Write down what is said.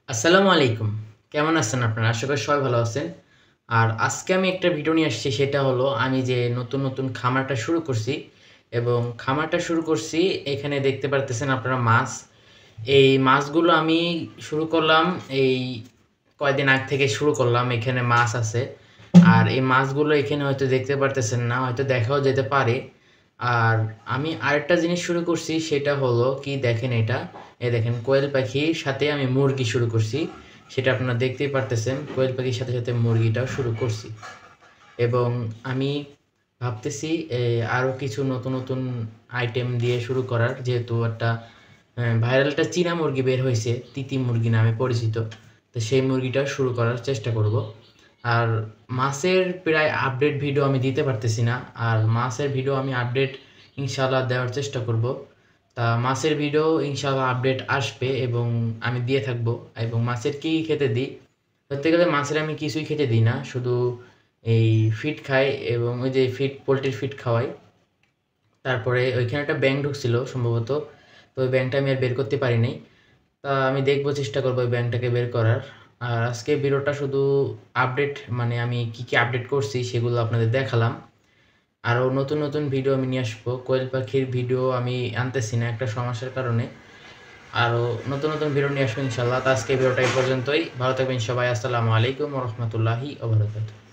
আসসালামু আলাইকুম। কেমন আছেন আপনারা? আশা করি সবাই ভালো আছেন। আর আজকে আমি একটা ভিডিও নিয়ে আসছি সেটা হলো আমি যে নতুন খামারটা শুরু করছি এবং খামারটা শুরু করছি এখানে দেখতে পারতেছেন আপনারা মাছ। এই মাছগুলো আমি শুরু করলাম এই কয়দিন আগ থেকে শুরু করলাম। এখানে মাছ আছে। আর এই মাছগুলো এখানে হয়তো দেখতে পারতেছেন না, হয়তো দেখাও যেতে পারে। আর আমি আরেকটা জিনিস শুরু করছি সেটা হলো কি দেখেন এটা, এই দেখেন কোয়েল পাখির সাথে আমি মুরগি শুরু করছি। সেটা আপনারা দেখতেই পারতেছেন কোয়েল পাখির সাথে মুরগিটাও শুরু করছি। এবং আমি ভাবতেছি আরও কিছু নতুন আইটেম দিয়ে শুরু করার, যেহেতু একটা ভাইরাল চীনা মুরগি বের হয়েছে, তিতি মুরগি নামে পরিচিত। তো সেই মুরগিটাও শুরু করার চেষ্টা করব। আর মাছের প্রায় আপডেট ভিডিও আমি দিতে পারতেছি না। আর মাছের ভিডিও আমি আপডেট ইনশাআল্লাহ দেওয়ার চেষ্টা করব। তা মাছের ভিডিও ইনশাআল্লাহ আপডেট আসবে এবং আমি দিয়ে থাকবো। এবং মাছের কী খেতে দিই, ধরতে গেলে মাছের আমি কিছুই খেতে দিই না, শুধু এই ফিড খাই এবং ওই যে পোলট্রির ফিড খাওয়াই। তারপরে ওইখানে একটা ব্যাঙ ঢুকছিল সম্ভবত, তো ওই ব্যাঙটা আমি আর বের করতে পারি নাই। তা আমি দেখবো, চেষ্টা করবো ওই ব্যাঙটাকে বের করার। আর আজকে ভিডিওটা শুধু আপডেট, মানে আমি কি আপডেট করছি সেগুলো আপনাদের দেখালাম। আরও নতুন ভিডিও আমি নিয়ে আসবো। কোয়েল পাখির ভিডিও আমি আনতেছি না একটা সমস্যার কারণে। আরও নতুন ভিডিও নিয়ে আসবো ইনশাল্লাহ। তো আজকে ভিডিওটা এই পর্যন্তই। ভালো থাকবেন সবাই। আসসালামু আলাইকুম ওয়া রাহমাতুল্লাহি ওয়া বারাকাতুহু।